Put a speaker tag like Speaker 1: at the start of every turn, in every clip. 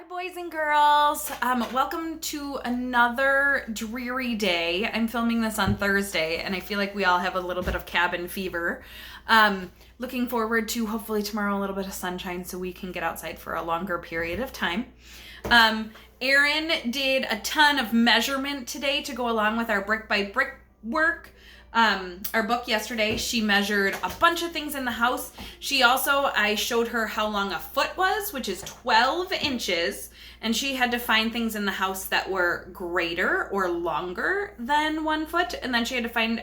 Speaker 1: Boys and girls. Welcome to another dreary day. I'm filming this on Thursday, and I feel like we all have a little bit of cabin fever. Looking forward to hopefully tomorrow a little bit of sunshine so we can get outside for a longer period of time. Erin did a ton of measurement today to go along with our brick by brick work. Our book yesterday, she measured a bunch of things in the house. I showed her how long a foot was, which is 12 inches, and she had to find things in the house that were greater or longer than 1 foot, and then she had to find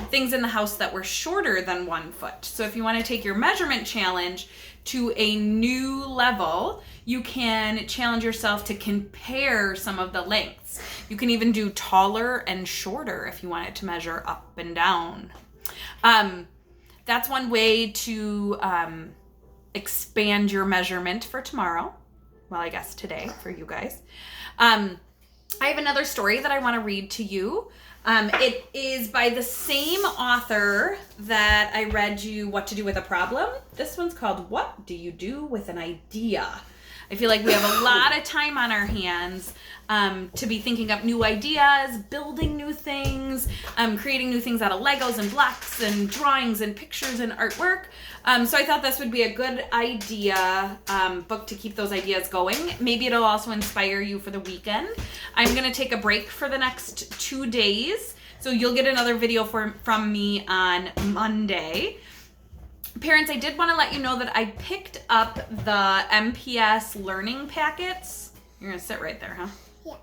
Speaker 1: things in the house that were shorter than 1 foot. So if you want to take your measurement challenge to a new level, you can challenge yourself to compare some of the lengths. You can even do taller and shorter if you want it to measure up and down. That's one way to expand your measurement for tomorrow. Well, I guess today for you guys. I have another story that I want to read to you. It is by the same author that I read you What to Do with a Problem. This one's called What Do You Do with an Idea? I feel like we have a lot of time on our hands to be thinking up new ideas, building new things, creating new things out of Legos and blocks and drawings and pictures and artwork. So I thought this would be a good idea book to keep those ideas going. Maybe it'll also inspire you for the weekend. I'm going to take a break for the next 2 days. So you'll get another video from me on Monday. Parents, I did want to let you know that I picked up the MPS learning packets. You're going to sit right there, huh?
Speaker 2: Yeah.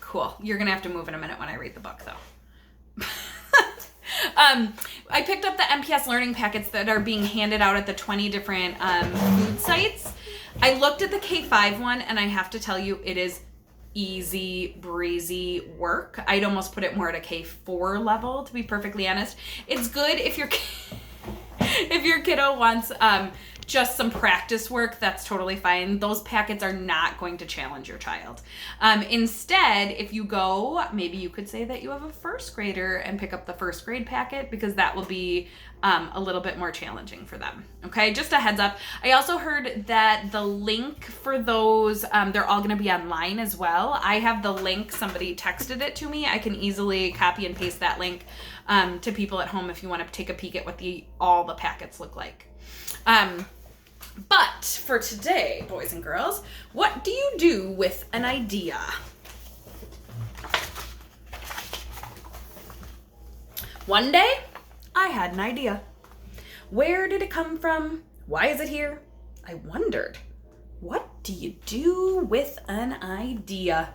Speaker 1: Cool. You're going to have to move in a minute when I read the book, though. I picked up the MPS learning packets that are being handed out at the 20 different food sites. I looked at the K5 one, and I have to tell you, it is easy breezy work. I'd almost put it more at a K4 level, to be perfectly honest. It's good if your kiddo wants just some practice work, that's totally fine. Those packets are not going to challenge your child. Instead, if you go, maybe you could say that you have a first grader and pick up the first grade packet, because that will be a little bit more challenging for them. Okay, just a heads up. I also heard that the link for those, they're all going to be online as well. I have the link. Somebody texted it to me. I can easily copy and paste that link to people at home if you want to take a peek at what all the packets look like. But for today, boys and girls, what do you do with an idea? One day, I had an idea. Where did it come from? Why is it here? I wondered, what do you do with an idea?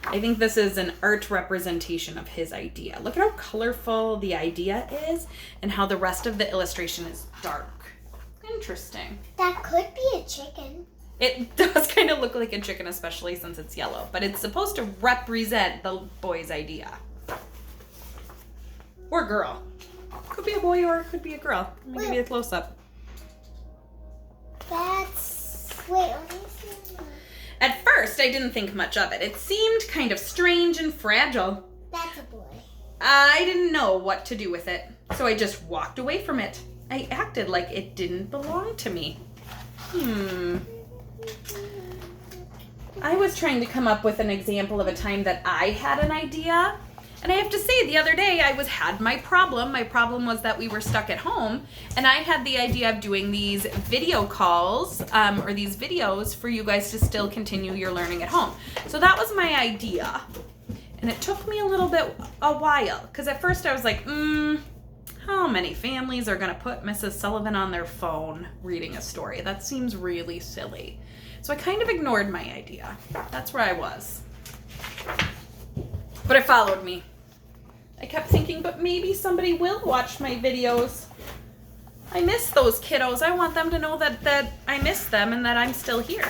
Speaker 1: I think this is an art representation of his idea. Look at how colorful the idea is and how the rest of the illustration is dark. Interesting.
Speaker 2: That could be a chicken.
Speaker 1: It does kind of look like a chicken, especially since it's yellow, but it's supposed to represent the boy's idea. Or girl. Could be a boy or it could be a girl. Let me give you a close-up.
Speaker 2: Wait, let me see.
Speaker 1: At first, I didn't think much of it. It seemed kind of strange and fragile.
Speaker 2: That's a boy.
Speaker 1: I didn't know what to do with it, so I just walked away from it. I acted like it didn't belong to me. I was trying to come up with an example of a time that I had an idea. And I have to say, the other day I had my problem. My problem was that we were stuck at home. And I had the idea of doing these video calls or these videos for you guys to still continue your learning at home. So that was my idea. And it took me a while. Because at first I was like, how many families are going to put Mrs. Sullivan on their phone reading a story? That seems really silly. So I kind of ignored my idea. That's where I was. But it followed me. I kept thinking, but maybe somebody will watch my videos. I miss those kiddos. I want them to know that I miss them and that I'm still here.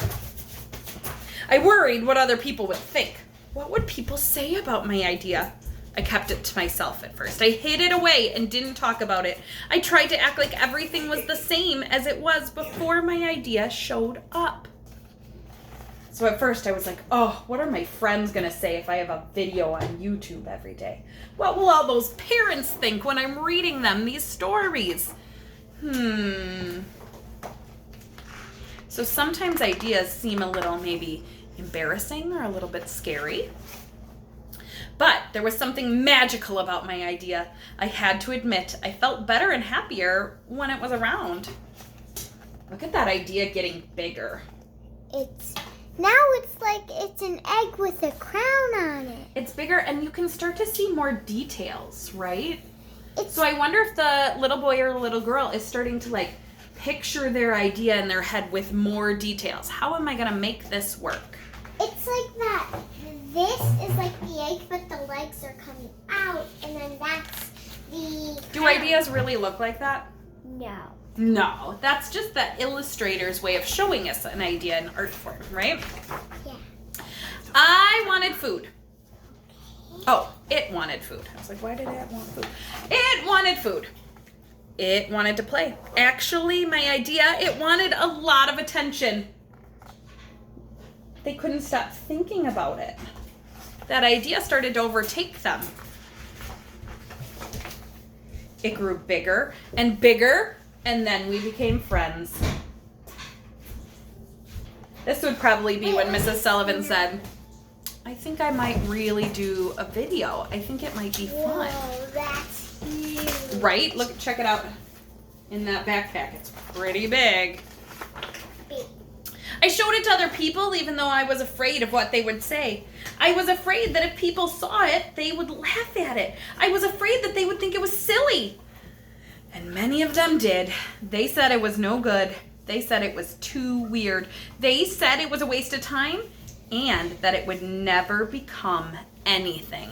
Speaker 1: I worried what other people would think. What would people say about my idea? I kept it to myself at first. I hid it away and didn't talk about it. I tried to act like everything was the same as it was before my idea showed up. So at first I was like, oh, what are my friends going to say if I have a video on YouTube every day? What will all those parents think when I'm reading them these stories? So sometimes ideas seem a little maybe embarrassing or a little bit scary. But there was something magical about my idea. I had to admit, I felt better and happier when it was around. Look at that idea getting bigger.
Speaker 2: It's like it's an egg with a crown on it.
Speaker 1: It's bigger and you can start to see more details, right? So I wonder if the little boy or little girl is starting to like picture their idea in their head with more details. How am I going to make this work?
Speaker 2: It's like that. This is like the egg, but the legs are coming out, and then that's the...
Speaker 1: Do ideas really look like that?
Speaker 2: No.
Speaker 1: No, that's just the illustrator's way of showing us an idea in art form, right?
Speaker 2: Yeah.
Speaker 1: I wanted food. Oh, it wanted food. I was like, why did it want food? It wanted food. It wanted to play. Actually, my idea, it wanted a lot of attention. They couldn't stop thinking about it. That idea started to overtake them. It grew bigger and bigger, and then we became friends. This would probably be when Mrs. Sullivan said, I think I might really do a video. I think it might be fun.
Speaker 2: Whoa, that's huge.
Speaker 1: Right? Look, check it out in that backpack. It's pretty big. I showed it to other people even though I was afraid of what they would say. I was afraid that if people saw it, they would laugh at it. I was afraid that they would think it was silly. And many of them did. They said it was no good. They said it was too weird. They said it was a waste of time and that it would never become anything.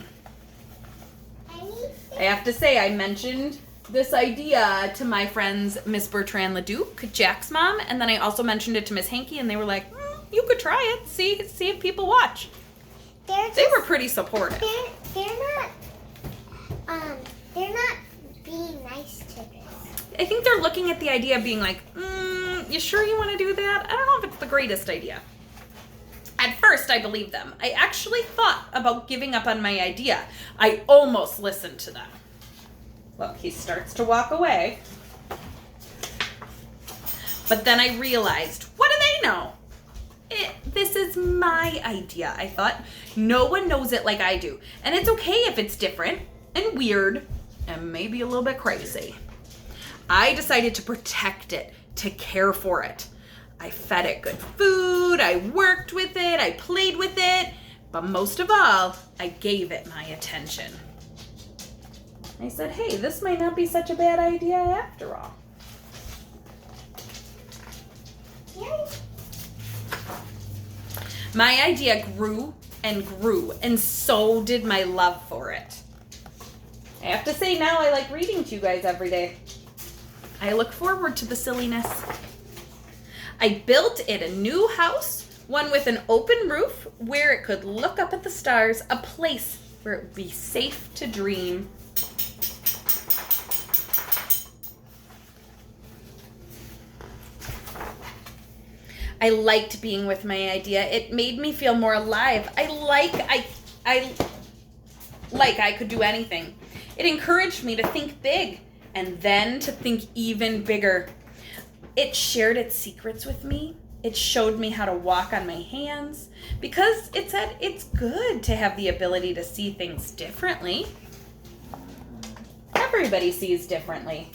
Speaker 1: I have to say, I mentioned this idea to my friends, Miss Bertrand Leduc, Jack's mom, and then I also mentioned it to Miss Hankey, and they were like, you could try it, see if people watch. They were pretty supportive.
Speaker 2: They're not being nice to this.
Speaker 1: I think they're looking at the idea being like, you sure you want to do that? I don't know if it's the greatest idea. At first, I believed them. I actually thought about giving up on my idea. I almost listened to them. Look, he starts to walk away. But then I realized, what do they know? This is my idea, I thought. No one knows it like I do. And it's okay if it's different and weird and maybe a little bit crazy. I decided to protect it, to care for it. I fed it good food, I worked with it, I played with it, but most of all, I gave it my attention. I said, hey, this might not be such a bad idea after all.
Speaker 2: Yay.
Speaker 1: My idea grew, and so did my love for it. I have to say now I like reading to you guys every day. I look forward to the silliness. I built it a new house, one with an open roof where it could look up at the stars, a place where it would be safe to dream. I liked being with my idea. It made me feel more alive. I could do anything. It encouraged me to think big and then to think even bigger. It shared its secrets with me. It showed me how to walk on my hands because it said it's good to have the ability to see things differently. Everybody sees differently.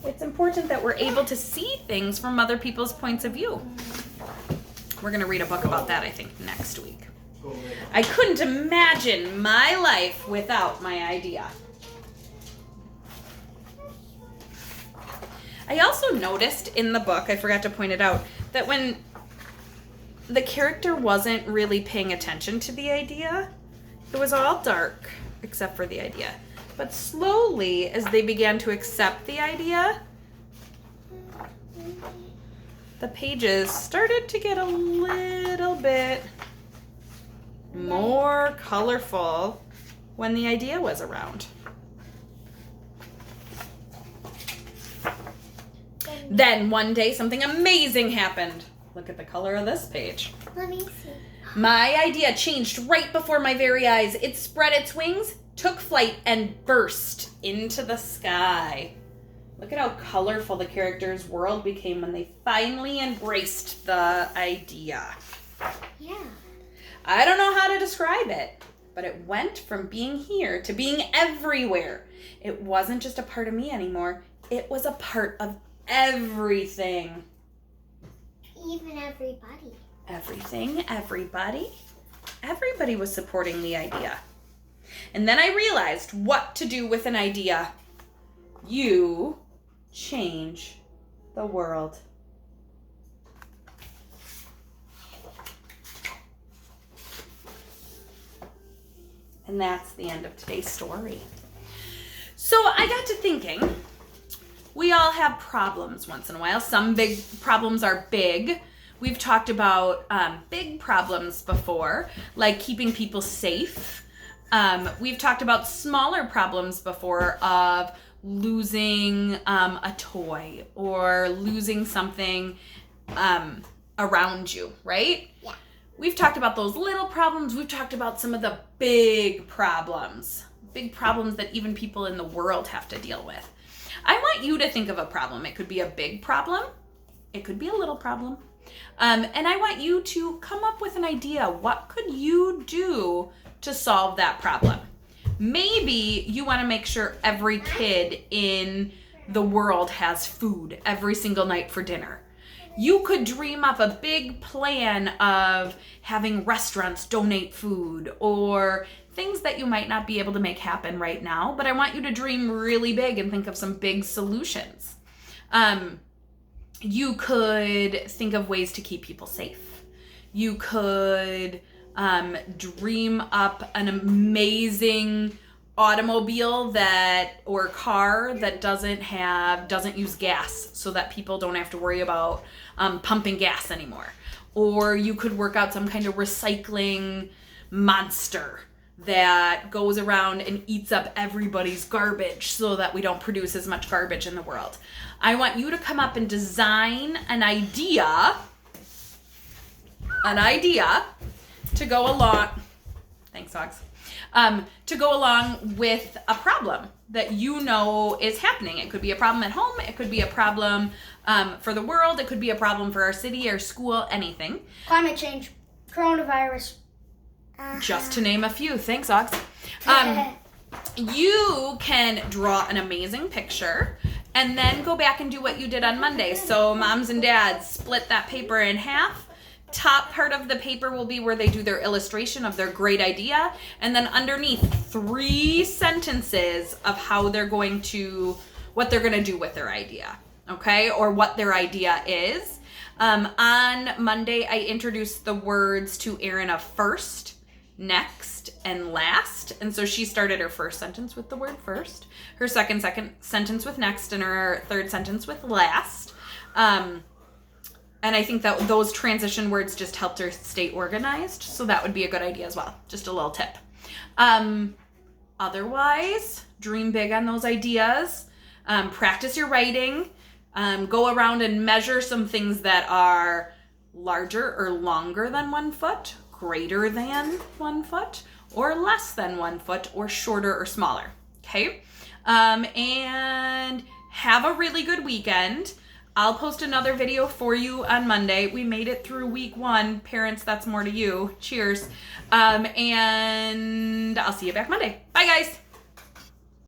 Speaker 1: It's important that we're able to see things from other people's points of view. We're going to read a book about that, I think, next week. I couldn't imagine my life without my idea. I also noticed in the book, I forgot to point it out, that when the character wasn't really paying attention to the idea, it was all dark, except for the idea. But slowly, as they began to accept the idea, the pages started to get a little bit more colorful when the idea was around. Then one day something amazing happened. Look at the color of this page.
Speaker 2: Let me see.
Speaker 1: My idea changed right before my very eyes. It spread its wings, took flight, and burst into the sky. Look at how colorful the character's world became when they finally embraced the idea.
Speaker 2: Yeah.
Speaker 1: I don't know how to describe it, but it went from being here to being everywhere. It wasn't just a part of me anymore. It was a part of everything.
Speaker 2: Even everybody.
Speaker 1: Everything, everybody. Everybody was supporting the idea. And then I realized what to do with an idea. You change the world. And that's the end of today's story. So I got to thinking, we all have problems once in a while. Some big problems are big. We've talked about big problems before, like keeping people safe. We've talked about smaller problems before of losing a toy or losing something around you, right?
Speaker 2: Yeah.
Speaker 1: We've talked about those little problems. We've talked about some of the big problems that even people in the world have to deal with. I want you to think of a problem. It could be a big problem. It could be a little problem. And I want you to come up with an idea. What could you do to solve that problem? Maybe you want to make sure every kid in the world has food every single night for dinner. You could dream up a big plan of having restaurants donate food or things that you might not be able to make happen right now, but I want you to dream really big and think of some big solutions. You could think of ways to keep people safe. You could dream up an amazing automobile or car that doesn't use gas so that people don't have to worry about pumping gas anymore. Or you could work out some kind of recycling monster that goes around and eats up everybody's garbage so that we don't produce as much garbage in the world. I want you to come up and design an idea to go along, thanks dogs, to go along with a problem that you know is happening. It could be a problem at home, it could be a problem for the world, it could be a problem for our city or school, anything.
Speaker 3: Climate change, coronavirus.
Speaker 1: Just to name a few. Thanks, Ox. You can draw an amazing picture and then go back and do what you did on Monday. So moms and dads, split that paper in half. Top part of the paper will be where they do their illustration of their great idea. And then underneath, 3 sentences of what they're going to do with their idea. Okay? Or what their idea is. On Monday, I introduced the words to Erin of first, next, and last. And so she started her first sentence with the word first, her second sentence with next, and her third sentence with last. And I think that those transition words just helped her stay organized. So that would be a good idea as well. Just a little tip. Otherwise, dream big on those ideas. Practice your writing. Go around and measure some things that are larger or longer than 1 foot, greater than 1 foot, or less than 1 foot, or shorter or smaller. Okay? And have a really good weekend. I'll post another video for you on Monday. We made it through week 1. Parents, that's more to you. Cheers. And I'll see you back Monday. Bye, guys.